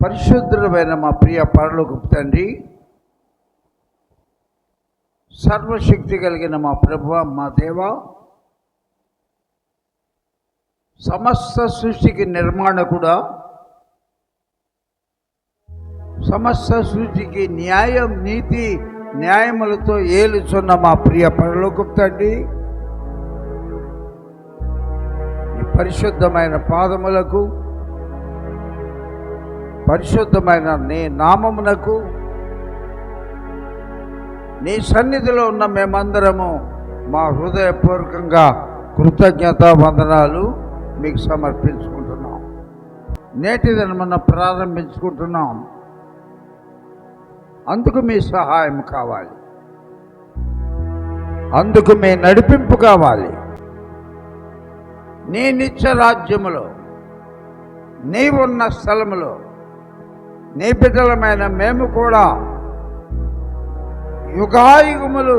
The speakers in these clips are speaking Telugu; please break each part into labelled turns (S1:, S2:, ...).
S1: పరిశుద్ధుడైన మా ప్రియ పరలోకపు తండ్రి, సర్వశక్తి కలిగిన మా ప్రభువ, మా దేవ, సమస్త సృష్టికి నిర్మాణకుడా, సమస్త సృష్టికి న్యాయం, నీతి, న్యాయములతో ఏలుచున్న మా ప్రియ పరలోకపు తండ్రి, ఈ పరిశుద్ధమైన పాదములకు, పరిశుద్ధమైన నీ నామమునకు, నీ సన్నిధిలో ఉన్న మేమందరము మా హృదయపూర్వకంగా కృతజ్ఞత వందనాలు మీకు సమర్పించుకుంటున్నాం. నేటి దినమున ప్రారంభించుకుంటున్నాం. అందుకు మీ సహాయం కావాలి, అందుకు మీ నడిపింపు కావాలి. నీ నిత్య రాజ్యములో, నీవున్న స్థలములో నీ బిడ్డలమైన మేము కూడా యుగాయుగములు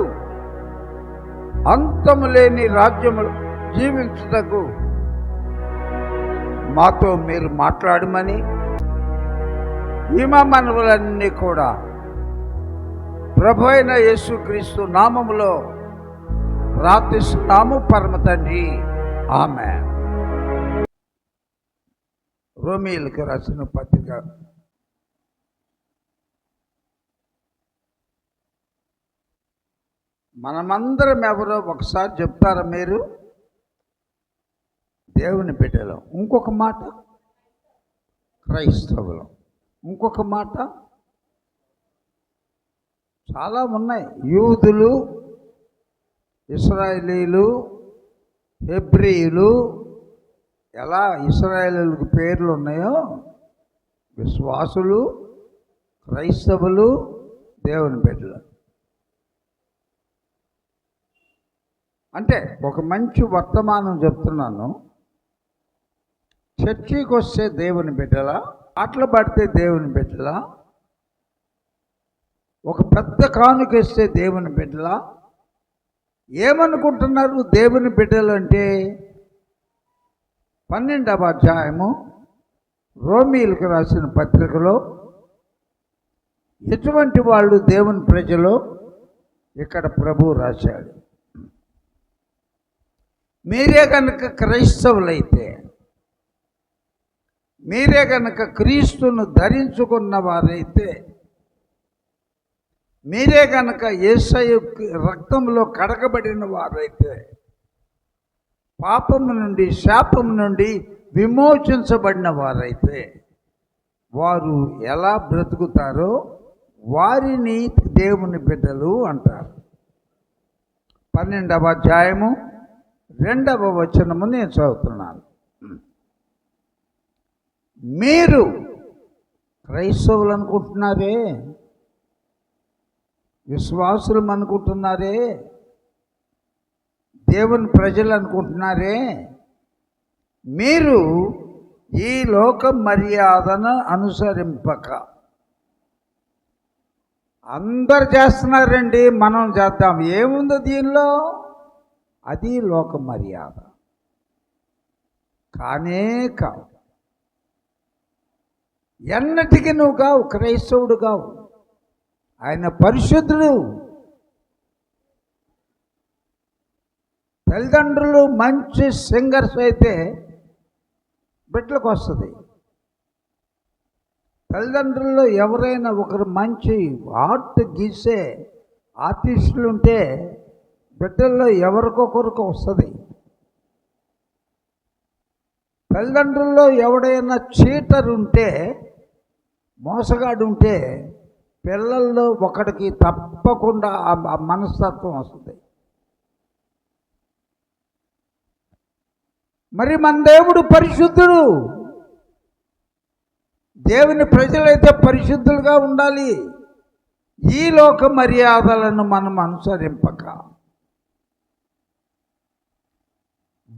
S1: అంతము లేని రాజ్యములు జీవించుటకు మాతో మీరు మాట్లాడమని ఈ మా మనవులన్నీ కూడా ప్రభు అయిన యేసుక్రీస్తు నామములో ప్రార్థిస్తున్నాము పరమ తండ్రి, ఆమేన్. రోమీయులకు రాసిన పత్రిక మనమందరం ఎవరో ఒకసారి చెప్తారా మీరు? దేవుని బిడ్డలు. ఇంకొక మాట క్రైస్తవులు. ఇంకొక మాట చాలా ఉన్నాయి. యూదులు, ఇశ్రాయేలీలు, హెబ్రీయులు. ఎలా ఇశ్రాయేలీలకు పేర్లు ఉన్నాయో విశ్వాసులు, క్రైస్తవులు, దేవుని బిడ్డలు. అంటే ఒక మంచి వర్తమానం చెప్తున్నాను. చర్చికి వస్తే దేవుని బిడ్డలా, పాటలు పాడితే దేవుని బిడ్డలా, ఒక పెద్ద కానుక ఇస్తే దేవుని బిడ్డలా? ఏమనుకుంటున్నారు దేవుని బిడ్డలు అంటే? 12వ అధ్యాయము రోమీయులకు రాసిన పత్రికలో ఎటువంటి వాళ్ళు దేవుని ప్రజలు ఇక్కడ ప్రభువు రాశాడు. మీరే కనుక క్రైస్తవులైతే, మీరే కనుక క్రీస్తును ధరించుకున్న వారైతే, మీరే కనుక యేసయ్య రక్తంలో కడగబడిన వారైతే, పాపము నుండి, శాపము నుండి విమోచించబడిన వారైతే, వారు ఎలా బ్రతుకుతారో వారిని దేవుని బిడ్డలు అంటారు. 12వ అధ్యాయము 2వ వచనము నేను చదువుతున్నాను. మీరు క్రైస్తవులు అనుకుంటున్నారే, విశ్వాసులు అనుకుంటున్నారే, దేవుని ప్రజలు అనుకుంటున్నారే, మీరు ఈ లోక మర్యాదను అనుసరింపక, అందరు చేస్తున్నారండి మనం చేద్దాం, ఏముందో దీనిలో? అది లోక మర్యాద కానే కావు. ఎన్నటికీ నువ్వు కావు, క్రైస్తవుడు కావు. ఆయన పరిశుద్ధుడు. తల్లిదండ్రులు మంచి సింగర్స్ అయితే బిడ్డలకు వస్తుంది. తల్లిదండ్రుల్లో ఎవరైనా ఒకరు మంచి ఆర్ట్ గీసే ఆర్టిస్టులు ఉంటే బిడ్డల్లో ఎవరికొకరికి వస్తుంది. తల్లిదండ్రుల్లో ఎవడైనా చీటర్ ఉంటే, మోసగాడు ఉంటే, పిల్లల్లో ఒకడికి తప్పకుండా ఆ మనస్తత్వం వస్తుంది. మరి మన దేవుడు పరిశుద్ధుడు. దేవుని ప్రజలైతే పరిశుద్ధులుగా ఉండాలి. ఈ లోక మర్యాదలను మనం అనుసరింపక,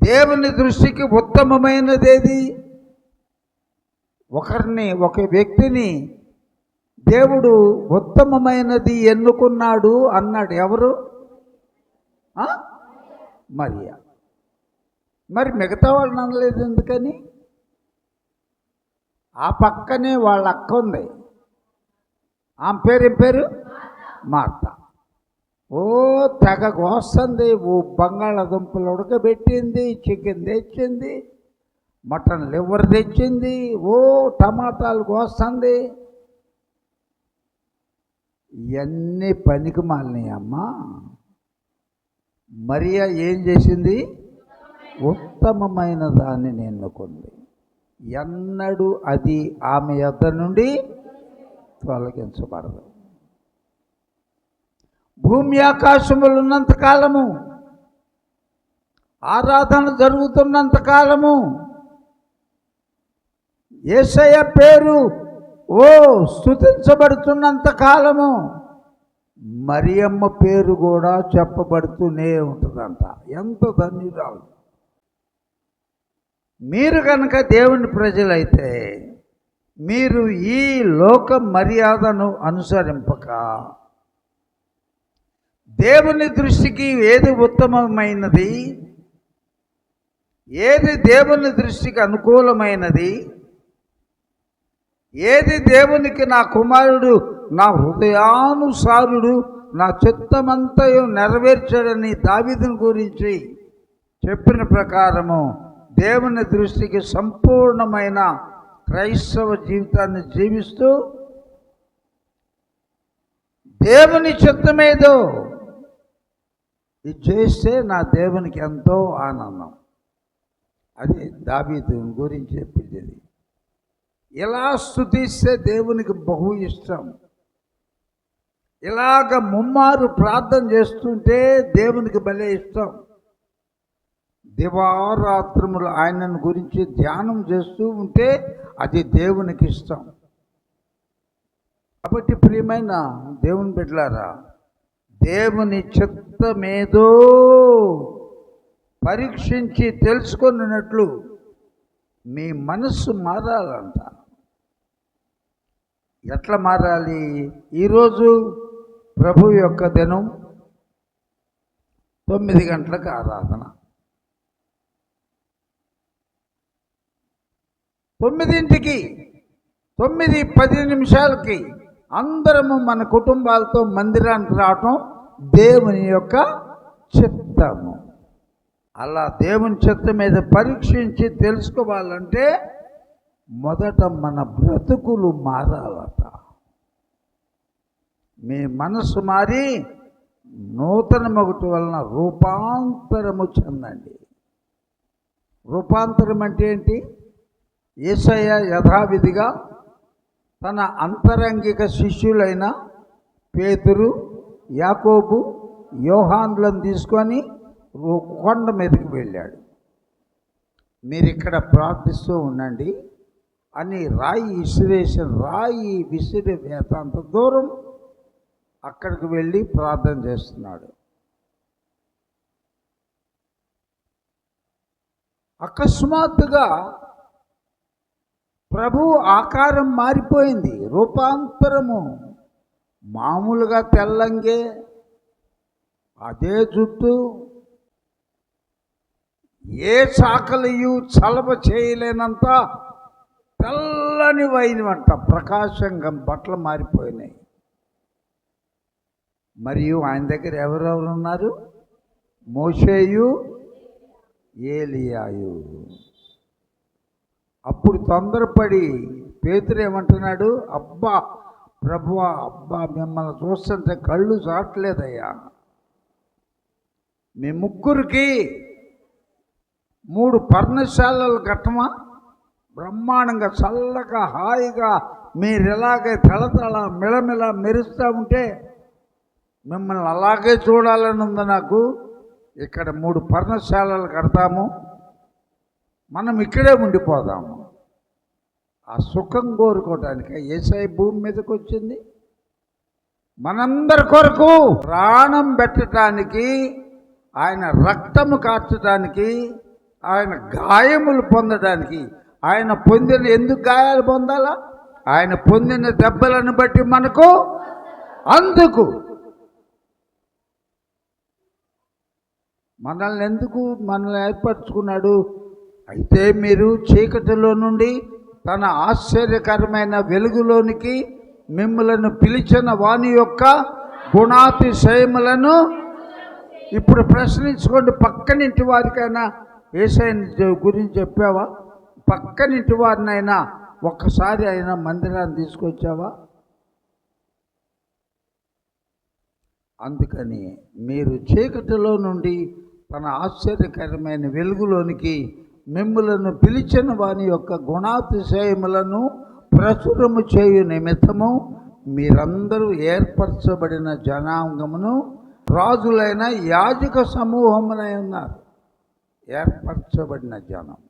S1: దేవుని దృష్టికి ఉత్తమమైనదేది? ఒక వ్యక్తిని దేవుడు ఉత్తమమైనది ఎన్నుకున్నాడు అన్నాడు. ఎవరు? మరియా. మరి మిగతా వాళ్ళని అనలేదు ఎందుకని? ఆ పక్కనే వాళ్ళ అక్క ఉంది. ఆమె పేరు మార్త. ఓ తెగ కోస్తుంది. ఓ బంగాళాదుంపలు ఉడకబెట్టింది, చికెన్ తెచ్చింది, మటన్ లివర్ తెచ్చింది, ఓ టమాటాలు కోస్తుంది. ఇవన్నీ పనికి మాలినాయి అమ్మా. మరియా ఏం చేసింది? ఉత్తమమైన దాన్ని ఎన్నుకుంది. ఎన్నడూ అది ఆమె యొద్ద నుండి తొలగించబడదు. భూమి ఆకాశములు ఉన్నంత కాలము, ఆరాధన జరుగుతున్నంత కాలము, యేసయ్య పేరు స్తుతించబడుతున్నంత కాలము మరియమ్మ పేరు కూడా చెప్పబడుతూనే ఉంటుందంట. ఎంత ధన్యురాలు! మీరు కనుక దేవుని ప్రజలైతే మీరు ఈ లోక మర్యాదను అనుసరింపక దేవుని దృష్టికి ఏది ఉత్తమమైనది, ఏది దేవుని దృష్టికి అనుకూలమైనది, ఏది దేవునికి నా కుమారుడు నా హృదయానుసారుడు నా చిత్తమంతయు నెరవేర్చాడని దావీదుని గురించి చెప్పిన ప్రకారము దేవుని దృష్టికి సంపూర్ణమైన క్రైస్తవ జీవితాన్ని జీవిస్తూ దేవుని చిత్తమేదో ఇది చేస్తే నా దేవునికి ఎంతో ఆనందం. అది దావీదుని గురించి చెప్పింది. ఇలా స్తుతిస్తే దేవునికి బహు ఇష్టం. ఇలాగ ముమ్మారు ప్రార్థన చేస్తుంటే దేవునికి భలే ఇష్టం. దివారాత్రములు ఆయనను గురించి ధ్యానం చేస్తూ ఉంటే అది దేవునికి ఇష్టం. కాబట్టి ప్రియమైన దేవుని బిడ్డలారా, దేవుని చిత్తమేదో పరీక్షించి తెలుసుకున్నట్లు మీ మనస్సు మారాలంట. ఎట్లా మారాలి? ఈరోజు ప్రభు యొక్క దినం 9 గంటలకు ఆరాధన. 9ంటికి 9:10 అందరము మన కుటుంబాలతో మందిరానికి రావటం దేవుని యొక్క చిత్తము. అలా దేవుని చిత్తం మీద పరీక్షించి తెలుసుకోవాలంటే మొదట మన బ్రతుకులు మారాలట. మీ మనసు మారి నూతన మొగటి వలన రూపాంతరము చెందండి. రూపాంతరం అంటే ఏంటి? యేసయ్య యథావిధిగా తన అంతరంగిక శిష్యులైన పేతురు, యాకోబు, యోహానులను తీసుకొని కొండ మీదకి వెళ్ళాడు. మీరు ఇక్కడ ప్రార్థిస్తూ ఉండండి అని రాయి విసిరి వేతంత దూరం అక్కడికి వెళ్ళి ప్రార్థన చేస్తున్నాడు. అకస్మాత్తుగా ప్రభు ఆకారం మారిపోయింది. రూపాంతరము. మామూలుగా తెల్లంగే, అదే జుట్టు, ఏ చాకలియు చలవ చేయలేనంత తెల్లని వైనవంట. ప్రకాశంగా బట్టలు మారిపోయినాయి. మరియు ఆయన దగ్గర ఎవరెవరు ఉన్నారు? మోషేయు, ఏలియాయు. అప్పుడు తొందరపడి పేతురు ఏమంటున్నాడు? అబ్బా ప్రభువా, అబ్బా మిమ్మల్ని చూస్తుంటే కళ్ళు చాటలేదయ్యా. మీ ముగ్గురికి 3 పర్ణశాలలు కట్టమా? బ్రహ్మాండంగా చల్లగా హాయిగా మీరు ఎలాగే తళతళ మిళమిళ మెరుస్తూ ఉంటే మిమ్మల్ని అలాగే చూడాలని ఉంది నాకు. ఇక్కడ 3 పర్ణశాలలు కడతాము, మనం ఇక్కడే ఉండిపోదాము. ఆ సుఖం కోరుకోవటానికి యేసయ్య భూమి మీదకి వచ్చింది. మనందరి కొరకు ప్రాణం పెట్టడానికి, ఆయన రక్తము కార్చడానికి, ఆయన గాయములు పొందడానికి. ఆయన పొందిన ఎందుకు గాయాలు పొందాలా? ఆయన పొందిన దెబ్బలను బట్టి మనకు అందుకు మనల్ని ఏర్పరచుకున్నాడు. అయితే మీరు చీకటిలో నుండి తన ఆశ్చర్యకరమైన వెలుగులోనికి మిమ్మలను పిలిచిన వాని యొక్క గుణాతిశయములను ఇప్పుడు ప్రశ్నించుకోండి. పక్కనింటి వారికైనా యేసయ్య గురించి చెప్పావా? పక్కనింటి వారినైనా ఒక్కసారి అయినా మందిరాన్ని తీసుకొచ్చావా? అందుకని మీరు చీకటిలో నుండి తన ఆశ్చర్యకరమైన వెలుగులోనికి మిమ్ములను పిలిచిన వాని యొక్క గుణాతిశయములను ప్రచురము చేయు నిమిత్తము మీరందరూ ఏర్పరచబడిన జనాంగమును రాజులైన యాజక సమూహమునై ఉన్నారు. ఏర్పరచబడిన జనం.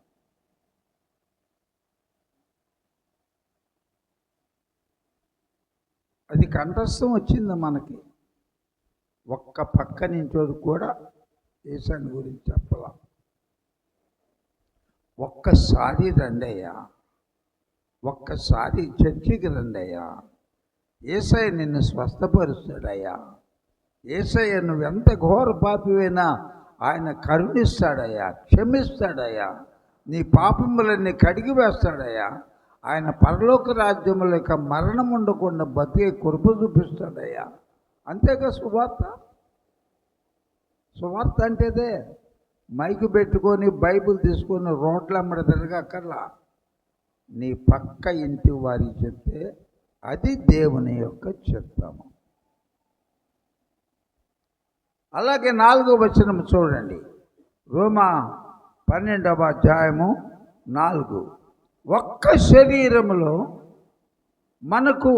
S1: అది కంఠస్థం వచ్చింది మనకి. ఒక్క పక్కనింటోడు కూడా యేసయ్య గురించి చెప్పలా. ఒక్కసారి రండయ్యా, ఒక్కసారి చర్చికి రండయ్యా, యేసయ్య నిన్ను స్వస్థపరుస్తాడయ్యా, యేసయ్య నువ్వెంత ఘోర పాపివైనా ఆయన కరుణిస్తాడయ్యా, క్షమిస్తాడయ్యా, నీ పాపములన్నీ కడిగి వేస్తాడయ్యా, ఆయన పరలోక రాజ్యముల యొక్క మరణం ఉండకుండా బతికే కృప చూపిస్తాడయ్యా. అంతేగా సువార్త. సువార్త అంటేదే మైకు పెట్టుకొని బైబిల్ తీసుకొని రోడ్ల అమ్మడ తిరగక్కర్లా. నీ పక్క ఇంటి వారికి చెప్తే అది దేవుని యొక్క చిత్తము. అలాగే 4వ వచనం చూడండి. రోమా 12వ అధ్యాయము 4. ఒక్క శరీరములో మనకు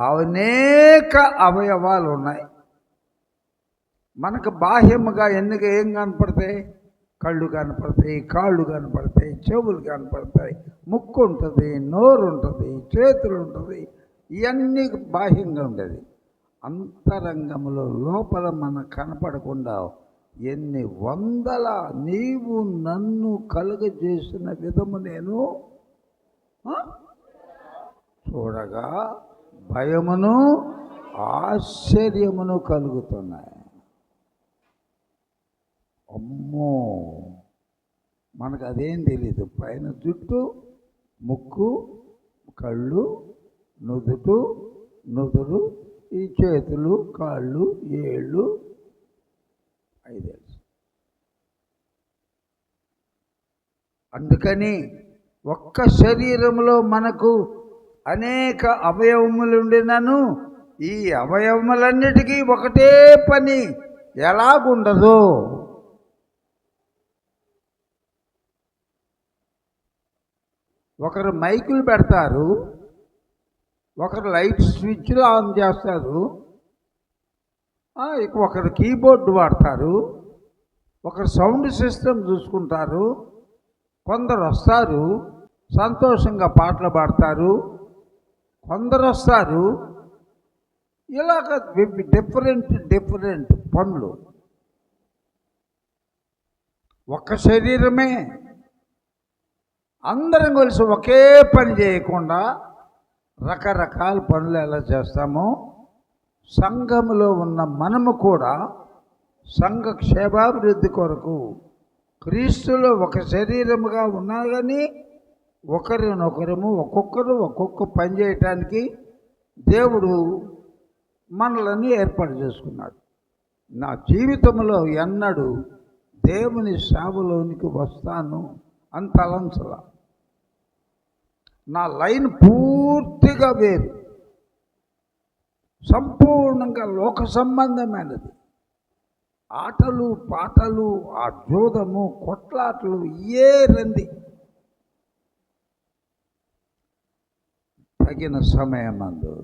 S1: అనేక అవయవాలు ఉన్నాయి. మనకు బాహ్యముగా ఏం కనపడతాయి? కళ్ళు కనపడతాయి, కాళ్ళు కనపడతాయి, చెవులు కనపడతాయి, ముక్కు ఉంటుంది, నోరు ఉంటుంది, చేతులు ఉంటుంది. ఇవన్నీ బాహ్యంగా ఉండేది. అంతరంగంలో లోపల మనకు కనపడకుండా ఎన్ని వందల నీవు నన్ను కలుగజేసిన విధము నేను చూడగా భయమును ఆశ్చర్యమును కలుగుతున్నాయి. అమ్మో, మనకు అదేం తెలీదు. పైన జుట్టు, ముక్కు, కళ్ళు, నుదురు, ఈ చేతులు, కాళ్ళు, ఏళ్ళు, 5 అందుకని ఒక్క శరీరంలో మనకు అనేక అవయవములుండినను ఈ అవయవములన్నిటికీ ఒకటే పని ఎలాగుండదు. ఒకరు మైకులు పెడతారు, ఒకరు లైట్ స్విచ్లు ఆన్ చేస్తారు, ఒకరు కీబోర్డు వాడతారు, ఒకరు సౌండ్ సిస్టమ్ చూసుకుంటారు, కొందరు వస్తారు సంతోషంగా పాటలు పాడతారు, కొందరు వస్తారు ఇలాగ డిఫరెంట్ పనులు. ఒక్క శరీరమే. అందరం కలిసి ఒకే పని చేయకుండా రకరకాల పనులు ఎలా చేస్తామో సంఘములో ఉన్న మనము కూడా సంఘ క్షేమాభివృద్ధి కొరకు క్రీస్తులో ఒక శరీరముగా ఉన్నా కానీ ఒకరినొకరము ఒక్కొక్క పని చేయటానికి దేవుడు మనల్ని ఏర్పాటు చేసుకున్నాడు. నా జీవితంలో ఎన్నడూ దేవుని సేవలోనికి వస్తాను అని తలంచలా. నా లైన్ పూర్తిగా వేరు, సంపూర్ణంగా లోక సంబంధమైనది. ఆటలు పాటలు, ఆ జూదము, కొట్లాటలు ఏ రంది. తగిన సమయమందు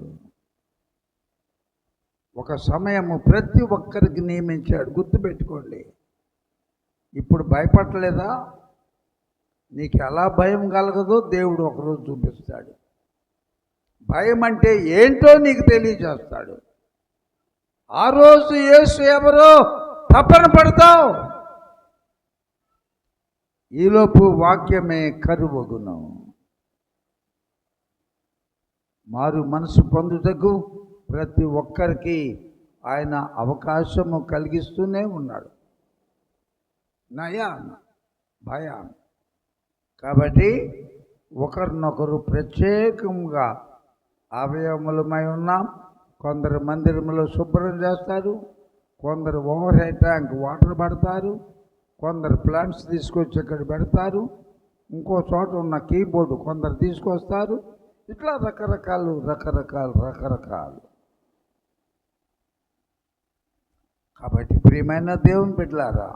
S1: ఒక సమయము ప్రతి ఒక్కరికి నియమించాడు. గుర్తుపెట్టుకోండి. ఇప్పుడు భయపడలేదా? నీకు ఎలా భయం కలగదో దేవుడు ఒకరోజు చూపిస్తాడు. భయం అంటే ఏంటో నీకు తెలియజేస్తాడు. ఆ రోజు యేసు ఎవరో తపన పడతావు. ఈలోపు వాక్యమే కరువగును. మారు మనసు పొందుటకు ప్రతి ఒక్కరికి ఆయన అవకాశము కలిగిస్తూనే ఉన్నాడు. నయాన్ భయాన్. కాబట్టి ఒకరినొకరు ప్రత్యేకంగా అవయవములమై ఉన్నాం. కొందరు మందిరంలో శుభ్రం చేస్తారు, కొందరు ఓవర్ హెడ్ ట్యాంక్ వాటర్ పడతారు, కొందరు ప్లాంట్స్ తీసుకొచ్చి ఇక్కడ పెడతారు, ఇంకో చోట ఉన్న కీబోర్డు కొందరు తీసుకొస్తారు. ఇట్లా రకరకాలు. కాబట్టి ప్రియమైన దేవుని బిడ్డలారా,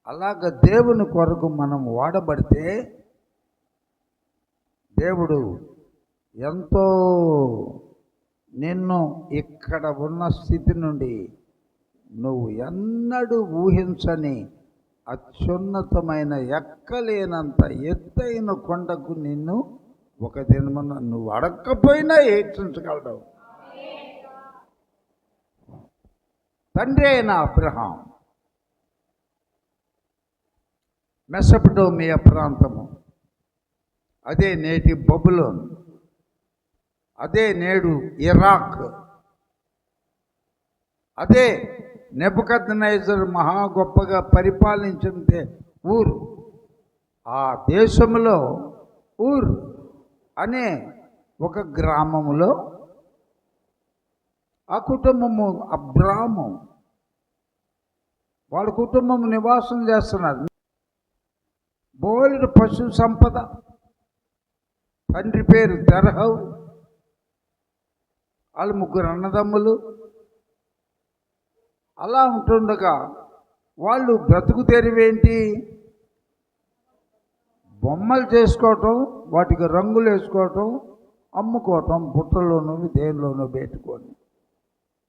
S1: అలాగ దేవుని కొరకు మనం వాడబడితే దేవుడు ఎంతో నిన్ను ఇక్కడ ఉన్న స్థితి నుండి నువ్వు ఎన్నడూ ఊహించని అత్యున్నతమైన ఎక్కలేనంత ఎత్తైన కొండకు నిన్ను ఒక దినమున నువ్వు అడగకపోయినా హెచ్చించగలడు. తండ్రి అయిన అబ్రహాం మెసొపొటేమియా ప్రాంతము, అదే నేటి బబులోన్, అదే నేడు ఇరాక్, అదే నెబుకద్నెజర్ మహా గొప్పగా పరిపాలించిన ఊరు. ఆ దేశంలో ఊరు అనే ఒక గ్రామములో ఆ కుటుంబము అబ్రాము, వాళ్ళ కుటుంబం నివాసం చేస్తున్నారు. బోలెడు పశు సంపద. తండ్రి పేరు తెరహవు, వాళ్ళు ముగ్గురు అన్నదమ్ములు. అలా ఉంటుండగా వాళ్ళు బ్రతుకు తెరివేంటి? బొమ్మలు చేసుకోవటం, వాటికి రంగులు వేసుకోవటం, అమ్ముకోవటం, బుట్టలోనూ దేనిలోనూ పెట్టుకొని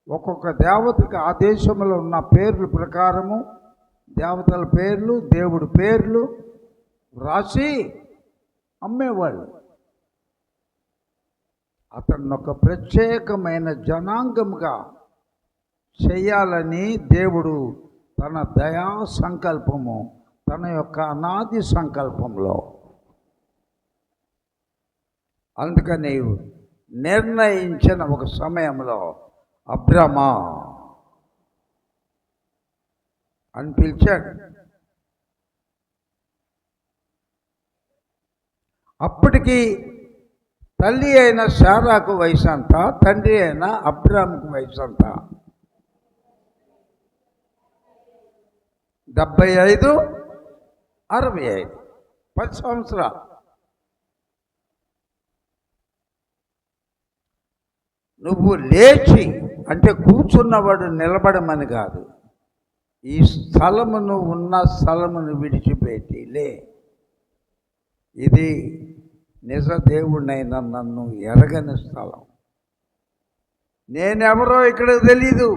S1: ఒక్కొక్క దేవతకి ఆ దేశంలో ఉన్న పేర్ల ప్రకారము దేవతల పేర్లు, దేవుడి పేర్లు రాసి అమ్మేవాళ్ళు. అతన్ని ఒక ప్రత్యేకమైన జనాంగంగా చేయాలని దేవుడు తన దయా సంకల్పము, తన యొక్క అనాది సంకల్పంలో అందుకని నిర్ణయించిన ఒక సమయంలో అబ్రామా అని పిలిచాడు. అప్పటికి తల్లి అయిన శారాకు వయసు అంత, తండ్రి అయిన అబ్రాముకు వయసు అంత 75, 65, 10 సంవత్సరాలు. నువ్వు లేచి అంటే కూర్చున్నవాడు నిలబడమని కాదు, ఈ స్థలమును ఉన్న స్థలమును విడిచిపెట్టి లే. ఇది నిజ దేవుడినైనా నన్ను ఎరగని స్థలం. నేనెవరో ఇక్కడ తెలీదు.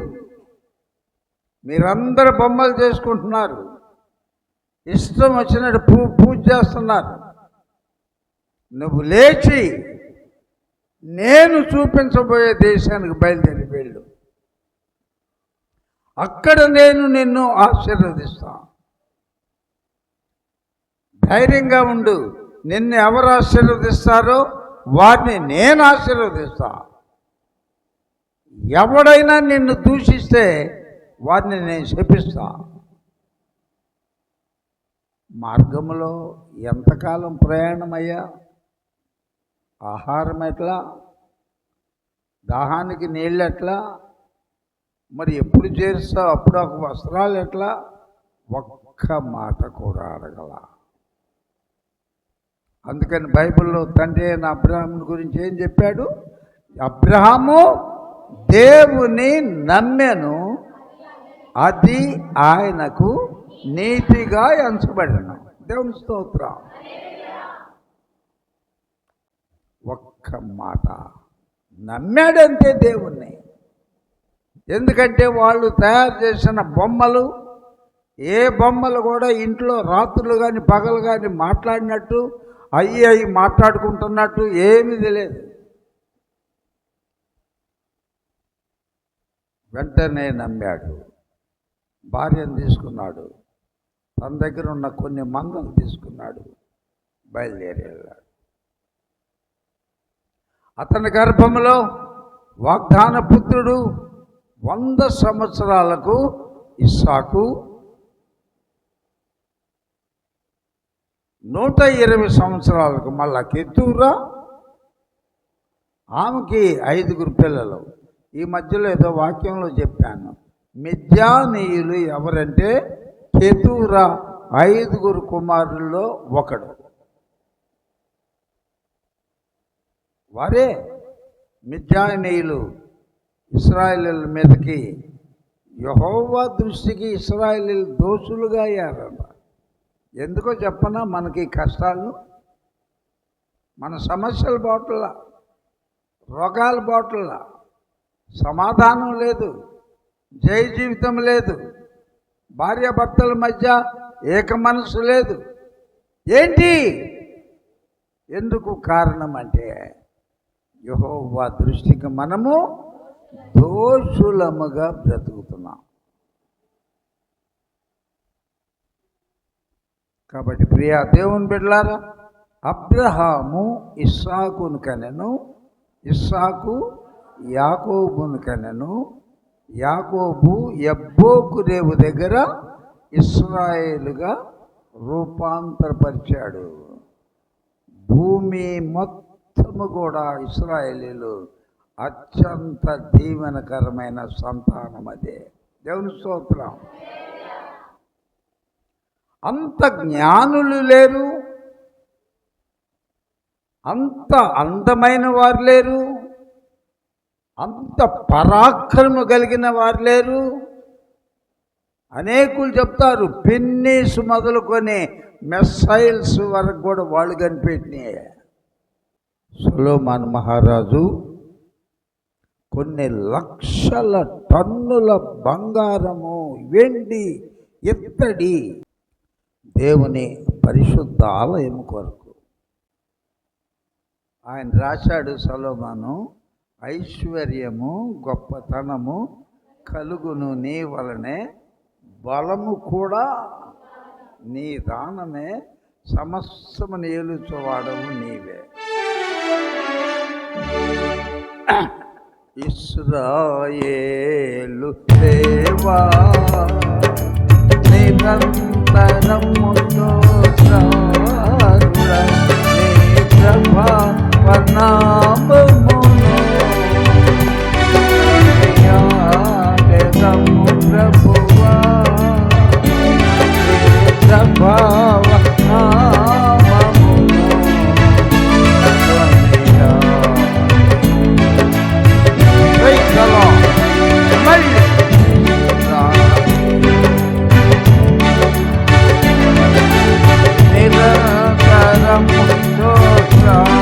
S1: మీరందరూ బొమ్మలు చేసుకుంటున్నారు, ఇష్టం వచ్చినట్టు పూజ చేస్తున్నారు. నువ్వు లేచి నేను చూపించబోయే దేశానికి బయలుదేరి వెళ్ళు. అక్కడ నేను నిన్ను ఆశీర్వదిస్తా. ధైర్యంగా ఉండు. నిన్ను ఎవరు ఆశీర్వదిస్తారో వారిని నేను ఆశీర్వదిస్తా. ఎవడైనా నిన్ను దూషిస్తే వారిని నేను శపిస్తా. మార్గంలో ఎంతకాలం ప్రయాణమయ్యా? ఆహారం ఎట్లా? దాహానికి నీళ్ళు ఎట్లా? మరి ఎప్పుడు చేరుస్తావు? అప్పుడు ఒక వస్త్రాలు ఎట్లా? ఒక్క మాట కూడా అడగల. అందుకని బైబిల్లో తండ్రి అయిన అబ్రహాము గురించి ఏం చెప్పాడు? అబ్రహాము దేవుని నమ్మెను, అది ఆయనకు నీతిగా ఎంచబడెను. దేవుని స్తోత్రం. ఒక్క మాట నమ్మాడంతే దేవుణ్ణి. ఎందుకంటే వాళ్ళు తయారు చేసిన బొమ్మలు, ఏ బొమ్మలు కూడా ఇంట్లో రాత్రులు కానీ పగలు కానీ మాట్లాడినట్టు అయ్యి మాట్లాడుకుంటున్నట్టు ఏమీ తెలియదు. వెంటనే నమ్మాడు. భార్యను తీసుకున్నాడు, తన దగ్గర ఉన్న కొన్ని మందలు తీసుకున్నాడు, బయలుదేరి వెళ్ళాడు. అతని గర్భంలో వాగ్దాన పుత్రుడు 100 సంవత్సరాలకు ఇస్సాకు, 120 సంవత్సరాలకు మళ్ళా కెతూరా, ఆమెకి 5 పిల్లలు. ఈ మధ్యలో ఏదో వాక్యంలో చెప్పాను, మిద్యానీయులు ఎవరంటే కెతూరా 5 కుమారుల్లో ఒకడు. వారే మిద్యానీయులు ఇశ్రాయేలీయుల మీదకి యెహోవా దృష్టికి ఇశ్రాయేలీయులు దోషులుగా అయ్యారట. ఎందుకో చెప్పనా, మనకి కష్టాలు, మన సమస్యల బాటల, రోగాల బాటల, సమాధానం లేదు, జయ జీవితం లేదు, భార్యాభర్తల మధ్య ఏక మనసు లేదు. ఏంటి? ఎందుకు కారణం అంటే యెహోవా దృష్టికి మనము దోషులముగా బ్రతుకుతున్నాం. కాబట్టి ప్రియా దేవుని బిడ్డలారా, అబ్రహాము ఇస్సాకును కనెను, ఇస్సాకు యాకోబును కనెను, యాకోబు యబ్బోకు రేవు దగ్గర ఇశ్రాయేలుగా రూపాంతరపరిచాడు. భూమి మొత్తము కూడా ఇశ్రాయేలీలు అత్యంత దీవెనకరమైన సంతానం. అదే దేవుని స్తోత్రం. అంత జ్ఞానులు లేరు, అంత అందమైన వారు లేరు, అంత పరాక్రమ కలిగిన వారు లేరు. అనేకులు చెప్తారు, పిన్నీస్ మొదలుకొని మిస్సైల్స్ వరకు కూడా వాళ్ళు కనిపెట్టినాయి. సొలొమోను మహారాజు కొన్ని లక్షల టన్నుల బంగారము, వెండి, ఇత్తడి దేవుని పరిశుద్ధ ఆలయం కొరకు ఆయన రాశాడు. సొలొమోను, ఐశ్వర్యము గొప్పతనము కలుగును నీ వలనే, బలము కూడా నీ దానమే, సమస్తమును ఏలుచువాడము నీవే. ఇశ్రాయేలు దేవా నిరంతరము స్తోత్రాలురా, నీ ప్రభావనామమును యాగెదము ప్రభువా, నీ ప్రభావనామమును నిరంతరము స్తోత్రాలురా,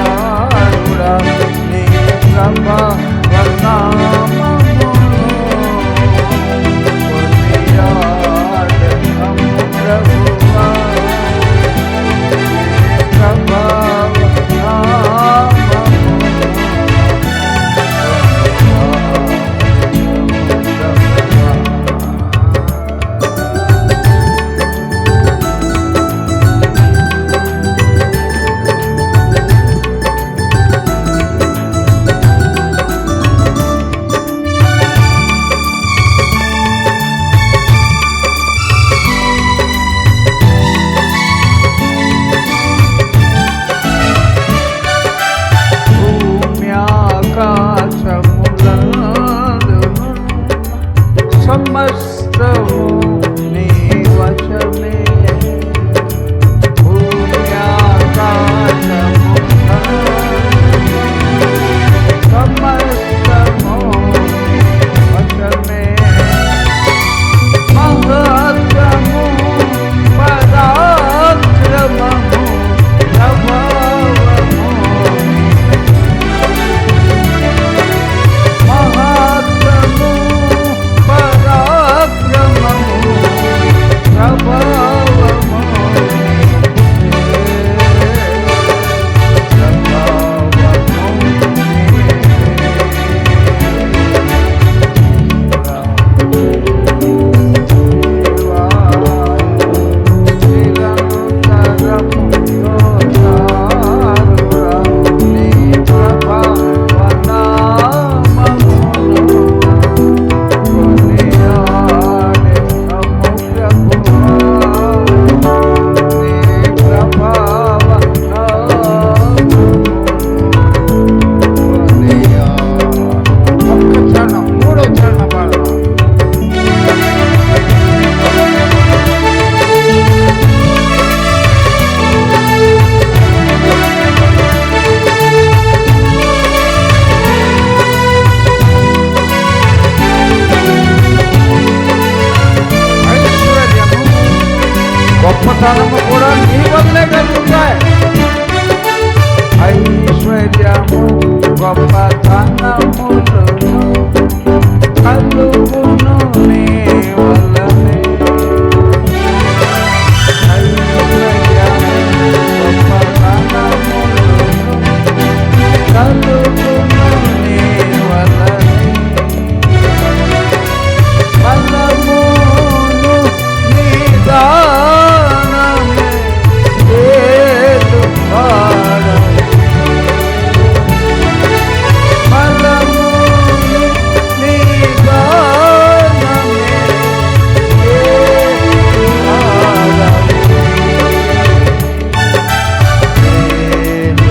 S1: గొప్పతనములను కలుగును నీ వలనే. గొప్పతనములను కలుగును నీ వలనే. బలమును నీ దానమే ఏలు పాడని. బలమును నీ దానమే ఏలు పాడని. ఏలు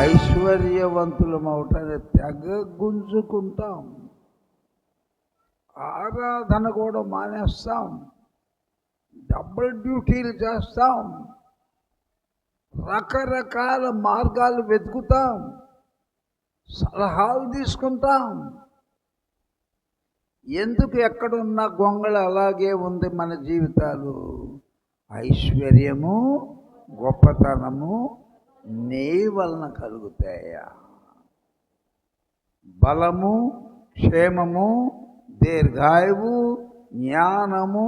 S1: ఐశ్వర్యవంతులమవుతానే తెగ గుంజుకుంటాం. ఆరాధన కూడా మానేస్తాం. డబుల్ డ్యూటీలు చేస్తాం. రకరకాల మార్గాలు వెతుకుతాం. సలహాలు తీసుకుంటాం. ఎందుకు ఎక్కడున్న గొంగళి అలాగే ఉంది మన జీవితాలు? ఐశ్వర్యము గొప్పతనము నీ వలన కలుగుతాయా? బలము క్షేమము దీర్ఘాయువు జ్ఞానము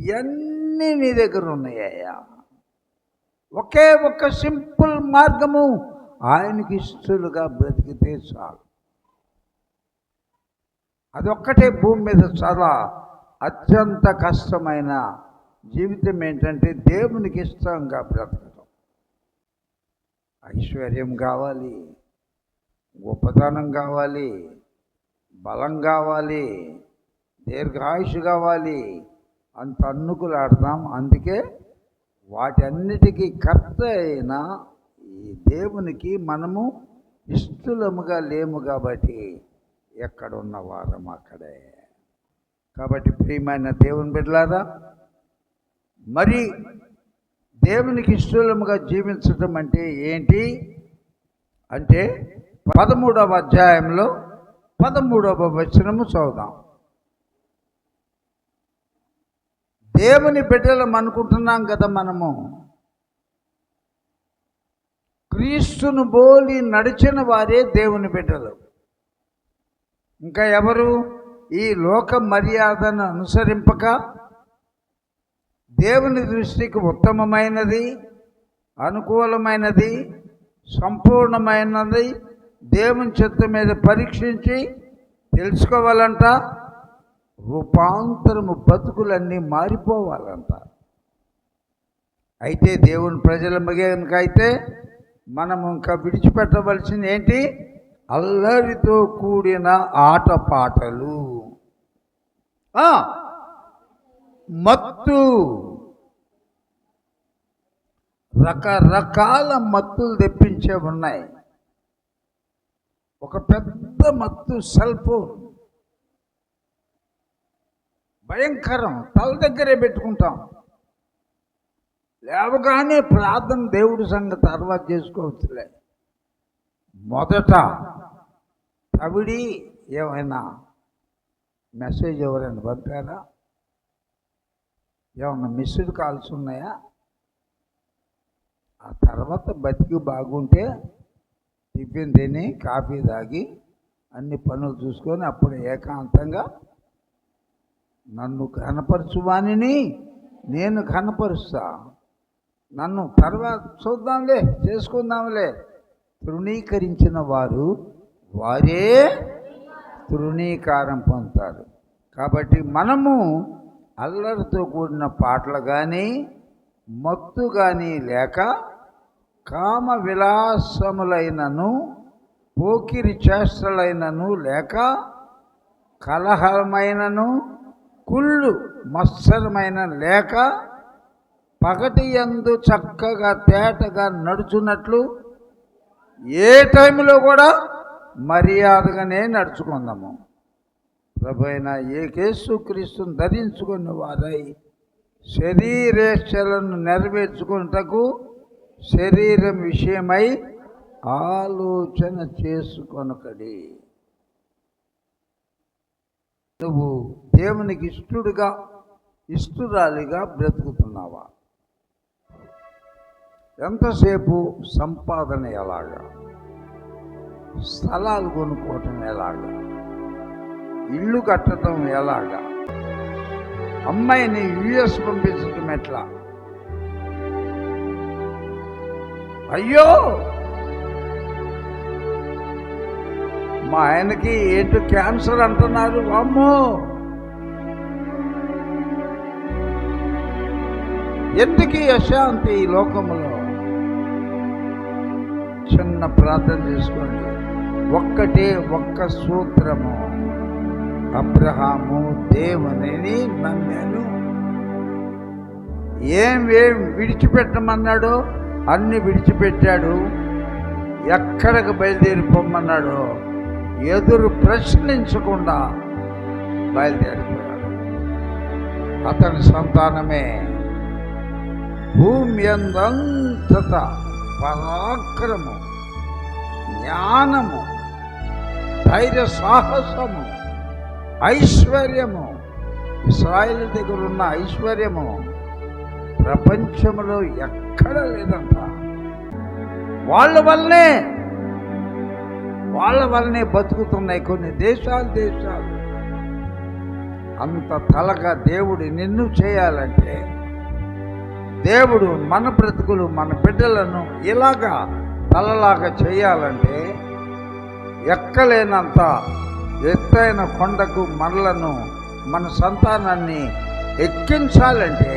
S1: ఇవన్నీ నీ దగ్గర ఉన్నాయ్యా. ఒకే ఒక్క సింపుల్ మార్గము, ఆయనకి ఇష్టలుగా బ్రతికితే చాలు. అదొక్కటే భూమి మీద చాలా అత్యంత కష్టమైన జీవితం ఏంటంటే దేవునికి ఇష్టంగా బ్రతకడం. ఐశ్వర్యం కావాలి, గొప్పతనం కావాలి, బలం కావాలి, దీర్ఘాయుషు కావాలి, అంత అన్నుకులాడతాం. అందుకే వాటన్నిటికీ కర్త అయిన ఈ దేవునికి మనము ఇష్టలముగా లేము కాబట్టి ఎక్కడున్న వారం అక్కడే. కాబట్టి ప్రియమైన దేవుని బిడ్డలారా, మరి దేవునికి ఇష్టలముగా జీవించటం అంటే ఏంటి అంటే 13వ అధ్యాయంలో 13వ వచనము చదువుదాం. దేవుని బిడ్డలం అనుకుంటున్నాం కదా మనము. క్రీస్తును బోలి నడిచిన వారే దేవుని బిడ్డలు. ఇంకా ఎవరు ఈ లోక మర్యాదను అనుసరింపక దేవుని దృష్టికి ఉత్తమమైనది, అనుకూలమైనది, సంపూర్ణమైనది దేవుని చిత్తం మీద పరీక్షించి తెలుసుకోవాలంట. రూపాంతరము బతుకులన్నీ మారిపోవాలంట. అయితే దేవుని ప్రజల మగనకైతే మనము ఇంకా విడిచిపెట్టవలసింది ఏంటి? అల్లరితో కూడిన ఆటపాటలు, మత్తు, రకరకాల మత్తులు తెప్పించే ఉన్నాయి. ఒక పెద్ద మత్తు సెల్ ఫోన్, భయంకరం. తల దగ్గరే పెట్టుకుంటాం. లేవగానే ప్రార్థన దేవుడి సంగతి తర్వాత చేసుకోవచ్చులే. మొదట తవిడి ఏమైనా మెసేజ్ ఎవరైనా పంపారా? ఏమన్నా మిస్డ్ కాల్స్ ఉన్నాయా? ఆ తర్వాత బతికి బాగుంటే టిఫిన్ తిని కాఫీ తాగి అన్ని పనులు చూసుకొని అప్పుడు ఏకాంతంగా నన్ను కనపరచువానిని నేను కనపరుస్తా, నన్ను తర్వాత చూద్దాంలే, చేసుకుందాంలే. తృణీకరించిన వారే తృణీకారం పొందుతారు. కాబట్టి మనము అల్లరితో కూడిన పాటలు కానీ మత్తు కానీ లేక కామ విలాసములైనను పోకిరి చేష్టలైనను లేక కలహమైనను కుళ్ళు మత్సరమైన లేక పగటి యందు చక్కగా తేటగా నడుచున్నట్లు ఏ టైంలో కూడా మర్యాదగానే నడుచుకుందాము. ప్రభు అయిన యేసుక్రీస్తును ధరించుకున్న వారై శరీరేచ్ఛలను నెరవేర్చుకున్నటకు శరీరం విషయమై ఆలోచన చేసుకొనకడి. నువ్వు దేవునికి ఇష్టడుగా ఇష్టరాలిగా బ్రతుకుతున్నావా? ఎంతసేపు సంపాదన ఎలాగా, స్థలాలు కొనుక్కోవటం ఎలాగా, ఇల్లు కట్టడం ఎలాగా, అమ్మాయిని యుఎస్ పంపించడం ఎట్లా? అయ్యో మా ఆయనకి ఏంటో క్యాన్సర్ అంటున్నారు, అమ్మో ఎందుకు అశాంతి ఈ లోకంలో? చిన్న ప్రార్థన చేసుకోండి. ఒక్క సూత్రము, అబ్రహాము దేవునిని నమ్మాను. ఏం విడిచిపెట్టమన్నాడో అన్ని విడిచిపెట్టాడు. ఎక్కడికి బయలుదేరిపోమన్నాడో ఎదురు ప్రశ్నించకుండా బయలుదేరిపోయాడు. అతని సంతానమే భూమి అందంతట పరాక్రము, జ్ఞానము, ధైర్య సాహసము, ఐశ్వర్యము, ఇశ్రాయేలు దగ్గర ఉన్న ఐశ్వర్యము ప్రపంచంలో ఎక్కడ లేదంట. వాళ్ళ వల్లనే బతుకుతున్నాయి కొన్ని దేశాలు. అంత తలగా దేవుడు నిన్ను చేయాలంటే, దేవుడు మన బ్రతుకులు మన బిడ్డలను ఇలాగా తలలాగా చేయాలంటే, ఎక్కలేనంత ఎత్తైన కొండకు మనలను మన సంతానాన్ని ఎక్కించాలంటే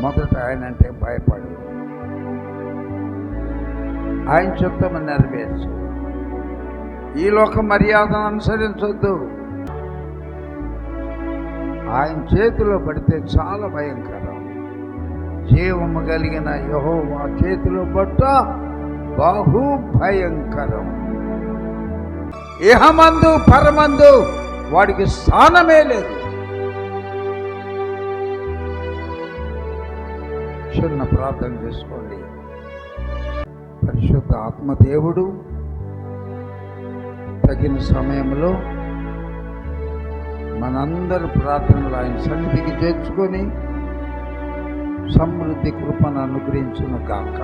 S1: మొదట ఆయనంటే భయపడి ఆయన చిత్తమని నెరవేర్చు. ఈ లోక మర్యాదను అనుసరించొద్దు. ఆయన చేతిలో పడితే చాలా భయంకరం. జీవము కలిగిన యెహోవా చేతిలో పట్ట బహు భయంకరం. ఇహమందు పరమందు వాడికి స్థానమే లేదు. చిన్న ప్రార్థన చేసుకోండి. పరిశుద్ధ ఆత్మదేవుడు తగిన సమయంలో మనందరి ప్రార్థనలు ఆయన సన్నిధికి చేర్చుకొని సమృద్ధి కృపను అనుగ్రహించును గాక.